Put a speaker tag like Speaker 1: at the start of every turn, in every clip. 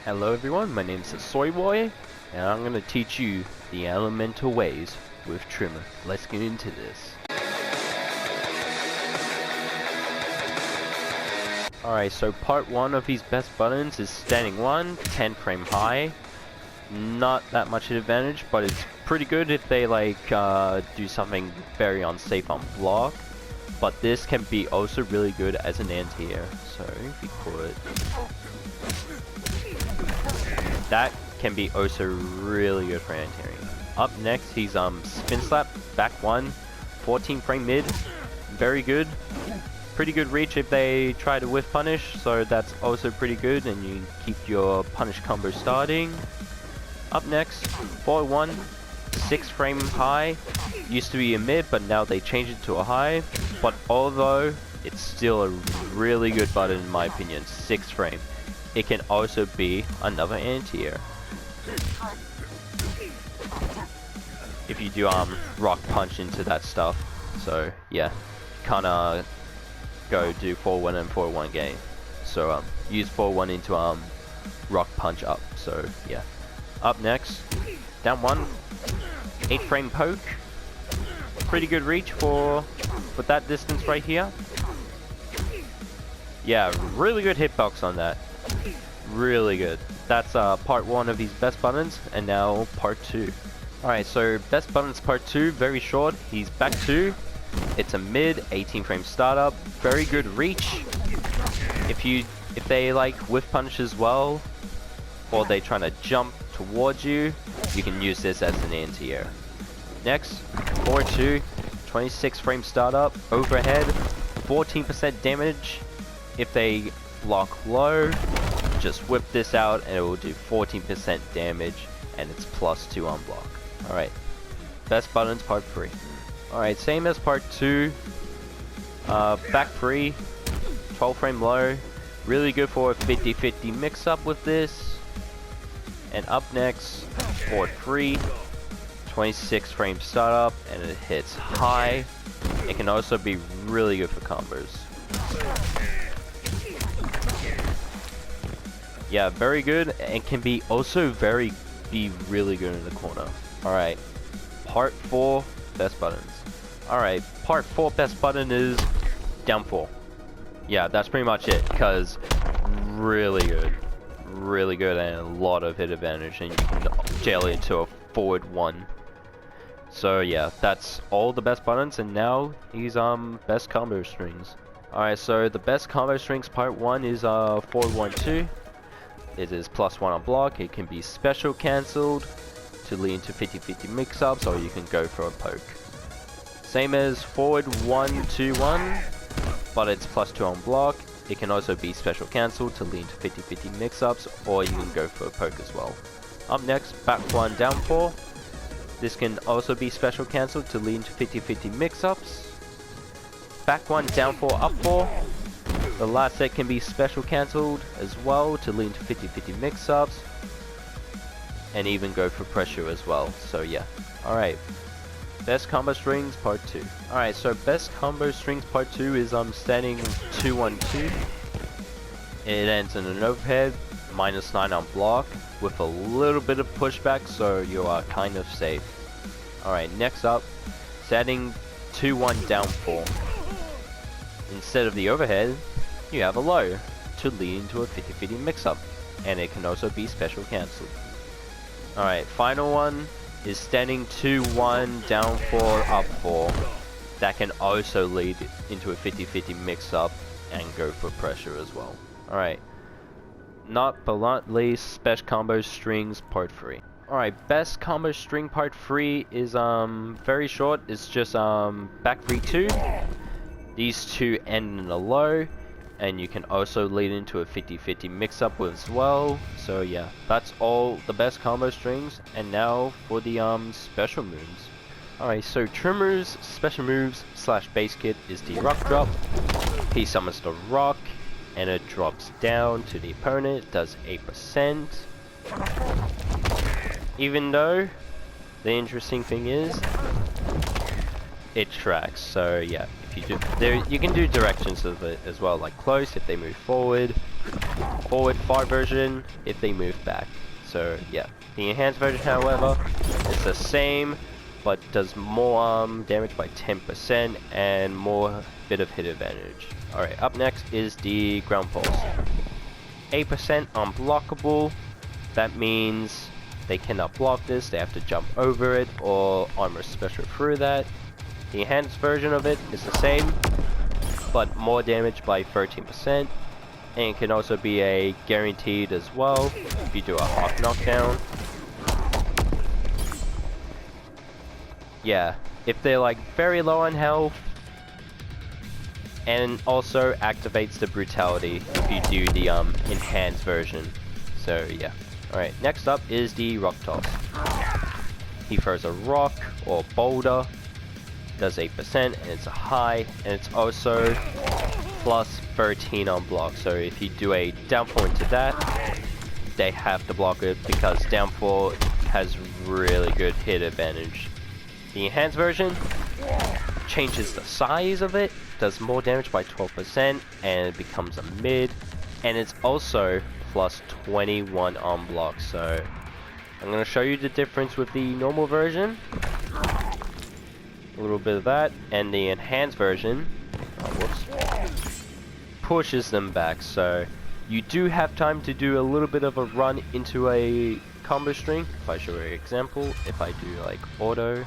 Speaker 1: Hello everyone, my name is Soy Boy, and I'm going to teach you the elemental ways with Tremor. Let's get into this. Alright, so part 1 of his best buttons is standing 1, 10 frame high. Not that much advantage, but it's pretty good if they do something very unsafe on block. But this can be also really good as an anti-air. So if you put that can be also really good for anti-airing. Up next, he's spin slap, back 1, 14 frame mid, very good. Pretty good reach if they try to whiff punish, so that's also pretty good, and you keep your punish combo starting. Up next, 4-1, 6 frame high. Used to be a mid, but now they changed it to a high. But although it's still a really good button in my opinion, 6 frame. It can also be another anti-air. If you do rock punch into that stuff. So yeah, kinda go do 4-1 and 4-1 game. So use 4-1 into rock punch up. So yeah. Up next, down 1, 8 frame poke. Pretty good reach for that distance right here. Yeah, really good hitbox on that. Really good. That's part 1 of his best buttons, and now part 2. Alright, so best buttons part 2, very short. He's back 2. It's a mid, 18 frame startup. Very good reach. If they whiff punch as well, or they trying to jump towards you, you can use this as an anti-air. Next, 4-2, 26 frame startup, overhead, 14% damage. If they block low, just whip this out and it will do 14% damage, and it's +2 on block. Alright, best buttons part 3. Alright, same as part 2, back 3, 12 frame low, really good for a 50-50 mix up with this. And up next, 4-3, 26 frame startup, and it hits high. It can also be really good for combos. Yeah, very good, and can be also be really good in the corner. Alright, part 4, best buttons. Alright, part 4 best button is down 4. Yeah, that's pretty much it, because really good. Really good and a lot of hit advantage, and you can jail it to a forward 1. So yeah, that's all the best buttons, and now he's best combo strings. Alright, so the best combo strings part 1 is 4-1-2. It is +1 on block. It can be special cancelled to lead into 50-50 mix-ups, or you can go for a poke. Same as forward 1-2-1, but it's +2 on block. It can also be special cancelled to lead into 50-50 mix-ups, or you can go for a poke as well. Up next, back 1 down 4. This can also be special cancelled to lead into 50-50 mix-ups. Back 1 down 4 up 4. The last set can be special cancelled as well to lead into 50-50 mix-ups, and even go for pressure as well. So yeah. Alright. Best combo strings part 2. Alright, so best combo strings part 2 is standing 2-1-2. It ends in an overhead, -9 on block, with a little bit of pushback, so you are kind of safe. Alright, next up, standing 2-1 down 4. Instead of the overhead, you have a low to lead into a 50-50 mix-up, and it can also be special cancelled. Alright, final one is standing 2-1 down 4 up 4. That can also lead into a 50-50 mix-up and go for pressure as well. Alright, not but not least, best combo strings part 3. Alright, best combo string part 3 is very short. It's just back 3-2. These two end in a low, and you can also lead into a 50-50 mix-up as well. So yeah, that's all the best combo strings. And now for the special moves. Alright, so Tremor's special moves / base kit is the rock drop. He summons the rock, and it drops down to the opponent. It does 8%. Even though, the interesting thing is, it tracks. So yeah, if you do, you can do directions of it as well, like close if they move forward, forward far version if they move back. So yeah, the enhanced version, however, is the same, but does more damage by 10% and more bit of hit advantage. Alright, up next is the ground pulse. 8% unblockable. That means they cannot block this, they have to jump over it or armor special through that. The enhanced version of it is the same, but more damage by 13%. And it can also be a guaranteed as well if you do a hawk knockdown. Yeah, if they're like very low on health, and also activates the brutality if you do the enhanced version. So yeah. Alright, next up is the rock toss. He throws a rock or boulder, does 8% and it's a high, and it's also plus 13 on block. So if you do a downfall into that, they have to block it because downfall has really good hit advantage. The enhanced version changes the size of it, does more damage by 12%, and it becomes a mid, and it's also plus 21 on block. So I'm going to show you the difference with the normal version, a little bit of that, and the enhanced version pushes them back. So you do have time to do a little bit of a run into a combo string. If I show you an example, if I do like auto,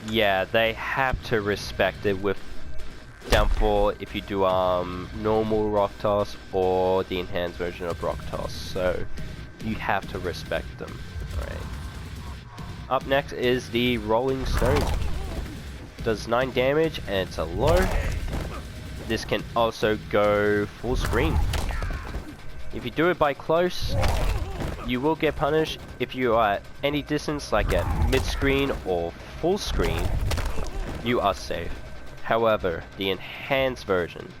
Speaker 1: yeah, they have to respect it with downfall if you do normal rock toss or the enhanced version of rock toss. So you have to respect them. Alright. Up next is the rolling stone. Does 9 damage and it's a low. This can also go full screen. If you do it by close, you will get punished. If you are at any distance, like at mid screen or full screen, you are safe. However, the enhanced version,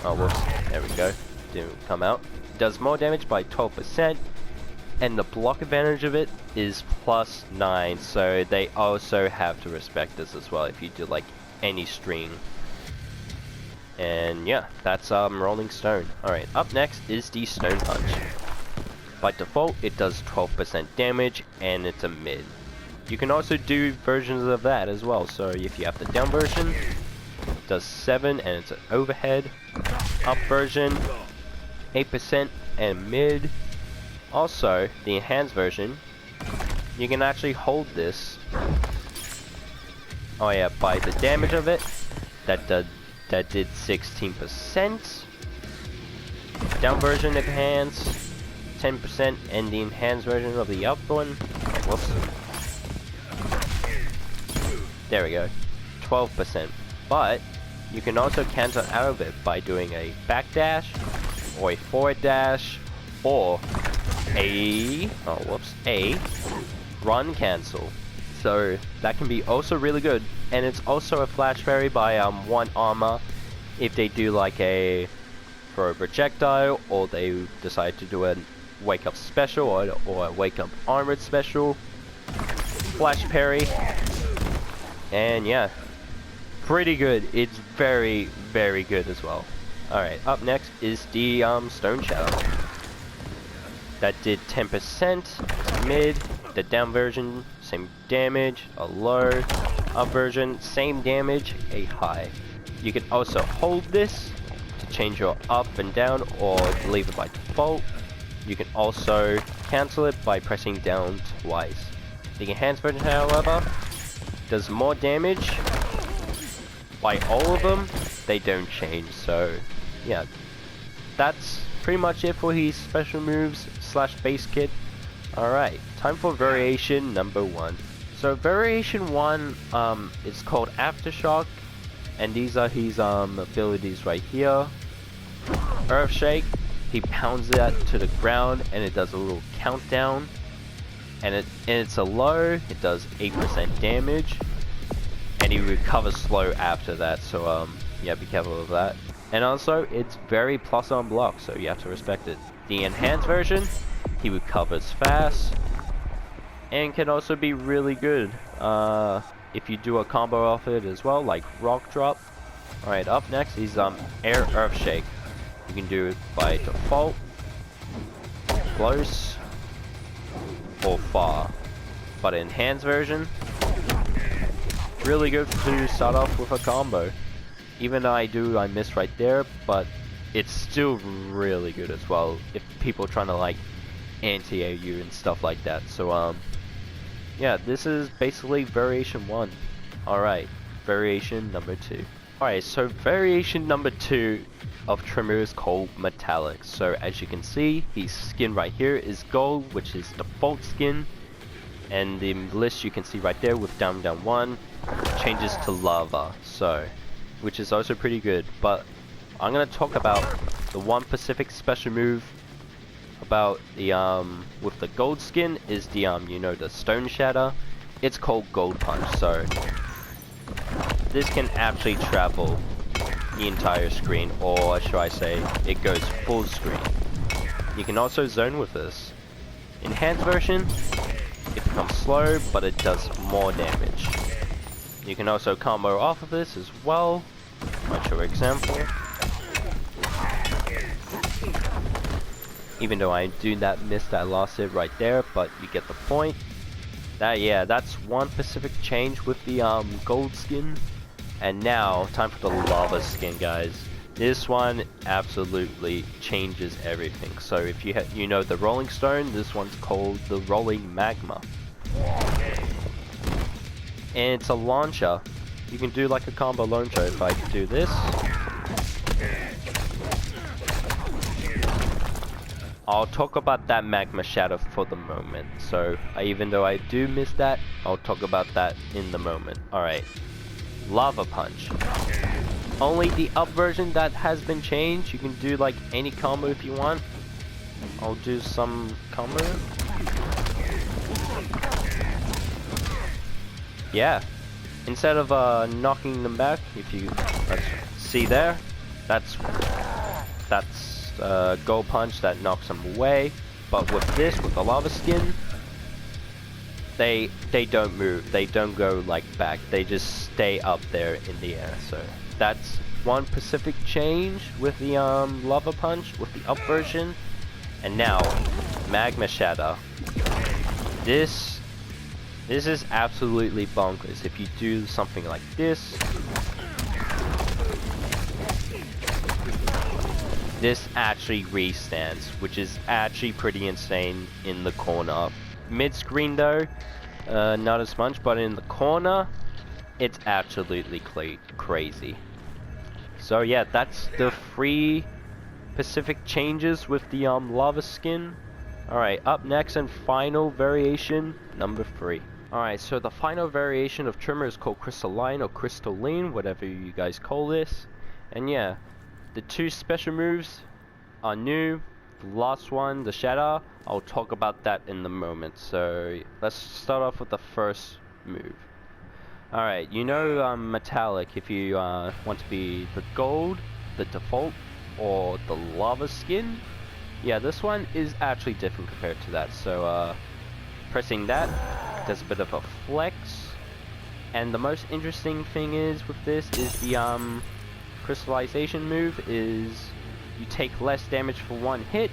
Speaker 1: oh whoops, there we go, didn't come out, does more damage by 12%, and the block advantage of it is plus 9, so they also have to respect this as well if you do like any string. And yeah, that's rolling stone. Alright, up next is the stone punch. By default, it does 12% damage and it's a mid. You can also do versions of that as well. So if you have the down version, it does 7 and it's an overhead. Up version, 8% and mid. Also, the enhanced version, you can actually hold this. Oh yeah, by the damage of it, that did 16%. Down version enhanced, 10%, and the enhanced version of the up one, whoops. There we go, 12%. But you can also cancel out of it by doing a backdash, or a forward dash, or a run cancel. So that can be also really good. And it's also a flash parry by 1 armor if they do like a throw a projectile, or they decide to do a wake up special or a wake up armored special. Flash parry. And yeah, pretty good. It's very, very good as well. Alright, up next is the Stone Shadow. That did 10%, mid. The down version, same damage, a low. Up version, same damage, a high. You can also hold this to change your up and down, or leave it by default. You can also cancel it by pressing down twice. The enhanced version, however, does more damage. By all of them, they don't change. So yeah, that's pretty much it for his special moves / base kit. Alright, time for variation number 1. So variation 1 is called Aftershock, and these are his abilities right here. Earthshake, he pounds that to the ground and it does a little countdown. And it's a low, it does 8% damage, and he recovers slow after that, so yeah, be careful of that. And also, it's very plus on block, so you have to respect it. The enhanced version, he recovers fast, and can also be really good if you do a combo off it as well, like rock drop. Alright, up next is Air Earth Shake. You can do it by default, close, or far. But enhanced version, really good to start off with a combo. Even though I missed right there, but it's still really good as well if people trying to like anti-air you and stuff like that. So yeah, this is basically variation 1. Alright, variation number 2. Alright, so variation number 2 of Tremor is called Metallic. So as you can see, his skin right here is gold, which is default skin. And the list you can see right there with down 1 changes to lava, so which is also pretty good. But I'm gonna talk about the one specific special move about the with the gold skin is the you know, the stone shatter. It's called Gold Punch. So this can actually travel the entire screen, or should I say it goes full screen. You can also zone with this. Enhanced version, it becomes slow, but it does more damage. You can also combo off of this as well. I'll show an example. Even though I do not miss that last hit right there, but you get the point. Yeah, that's one specific change with the gold skin. And now, time for the lava skin, guys. This one absolutely changes everything. So if you know the Rolling Stone, this one's called the Rolling Magma. And it's a launcher. You can do like a combo launcher. If I do this, I'll talk about that Magma Shadow for the moment. So even though I do miss that, I'll talk about that in the moment. Alright, Lava Punch. Only the up version that has been changed. You can do like any combo if you want. I'll do some combo. Yeah, instead of knocking them back, if you see there, that's Gold Punch that knocks them away. But with this, with the lava skin, they don't move. They don't go like back. They just stay up there in the air. So that's one specific change with the Lava Punch with the up version. And now Magma Shatter. This is absolutely bonkers. If you do something like this, this actually restands, which is actually pretty insane in the corner. Mid screen though, not as much, but in the corner, it's absolutely crazy. So yeah, that's the 3 specific changes with the lava skin. Alright, up next and final variation, number 3. Alright, so the final variation of Tremor is called Crystalline or Crystalline, whatever you guys call this. And yeah, the 2 special moves are new. The last one, the Shatter, I'll talk about that in the moment. So let's start off with the first move. Alright, you know Metallic, if you want to be the gold, the default, or the lava skin. Yeah, this one is actually different compared to that. So pressing that does a bit of a flex. And the most interesting thing is with this is the crystallization move is you take less damage for one hit,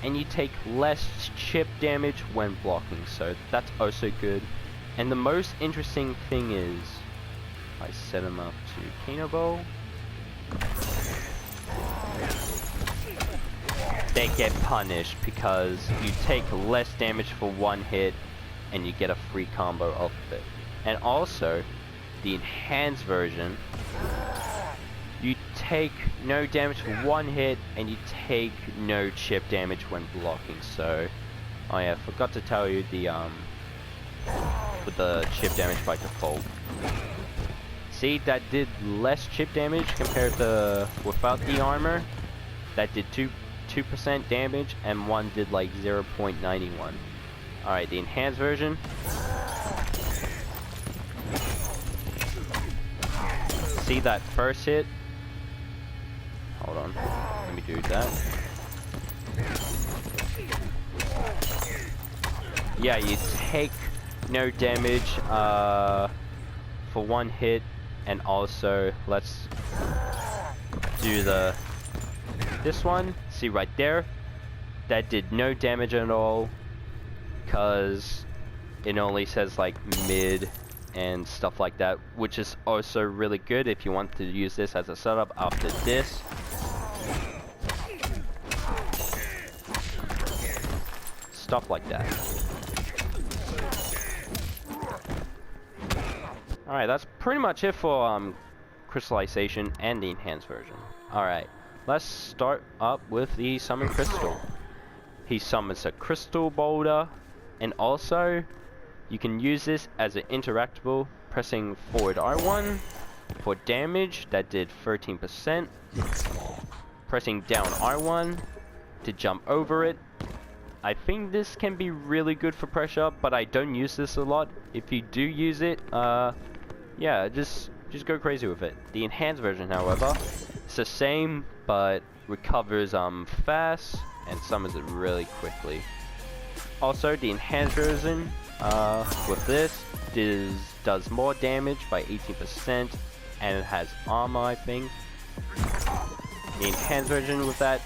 Speaker 1: and you take less chip damage when blocking, so that's also good. And the most interesting thing is, I set him up to Kano Bow, they get punished because you take less damage for one hit and you get a free combo off of it. And also, the enhanced version, you take no damage for one hit and you take no chip damage when blocking. So, oh yeah, forgot to tell you the with the chip damage by default. See, that did less chip damage compared to without the armor. That did 2% damage and one did like 0.91. Alright, the enhanced version. See that first hit? Hold on, let me do that. Yeah, you take no damage for one hit, and also let's do this one. See right there, that did no damage at all, cause it only says like mid and stuff like that, which is also really good if you want to use this as a setup after this. Stuff like that. Alright, that's pretty much it for crystallization and the enhanced version. Alright, let's start up with the summon crystal. He summons a crystal boulder, and also you can use this as an interactable, pressing forward R1 for damage that did 13%, pressing down R1 to jump over it. I think this can be really good for pressure, but I don't use this a lot. If you do use it, yeah, just go crazy with it. The enhanced version, however, it's the same, but recovers fast and summons it really quickly. Also, the enhanced version with this does more damage by 18%, and it has armor, I think. The enhanced version with that,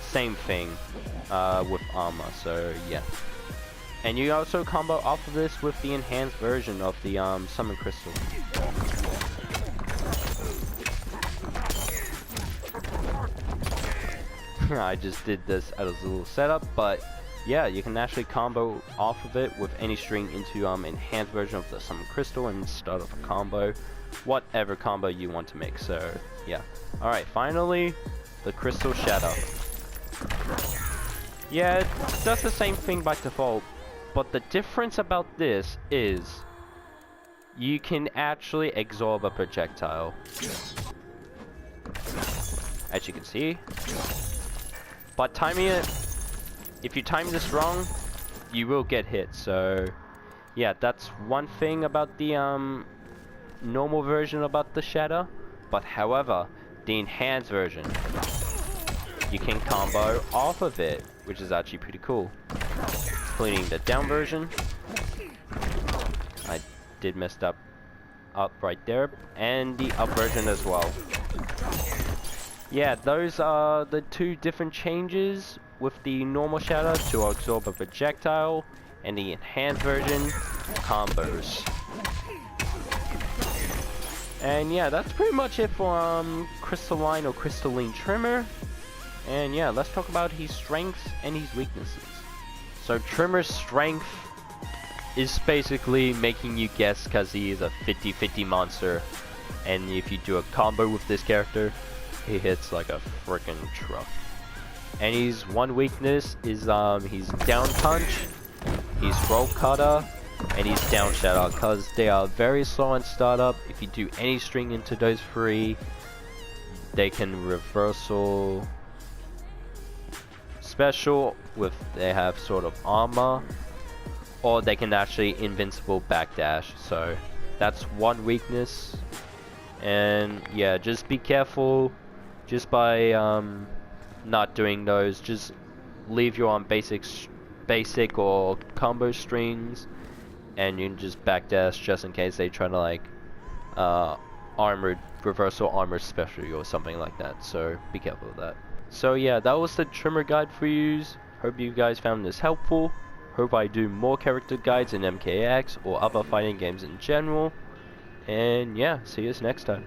Speaker 1: same thing. With armor, so yeah. And you also combo off of this with the enhanced version of the summon crystal. I just did this as a little setup, but yeah, you can actually combo off of it with any string into enhanced version of the summon crystal and start off a combo, whatever combo you want to make. So yeah. Alright, finally the crystal shatter. Yeah, it does the same thing by default, but the difference about this is you can actually absorb a projectile. As you can see. But timing it, if you time this wrong, you will get hit. So yeah, that's one thing about the normal version about the shatter. But however, the enhanced version, you can combo off of it, which is actually pretty cool. Including the down version. I did messed up right there. And the up version as well. Yeah, those are the two different changes with the normal shatter to absorb a projectile, and the enhanced version combos. And yeah, that's pretty much it for Crystalline or Crystalline Tremor. And yeah, let's talk about his strengths and his weaknesses. So Tremor's strength is basically making you guess because he is a 50-50 monster. And if you do a combo with this character, he hits like a freaking truck. And his one weakness is he's down punch, he's roll cutter, and he's down shatter, because they are very slow on startup. If you do any string into those three, they can reversal special with, they have sort of armor, or they can actually invincible backdash. So that's one weakness. And yeah, just be careful just by not doing those. Just leave your basic or combo strings, and you can just backdash just in case they try to like reversal armor special or something like that. So be careful of that. So yeah, that was the Tremor guide for you. Hope you guys found this helpful. Hope I do more character guides in MKX or other fighting games in general. And yeah, see you next time.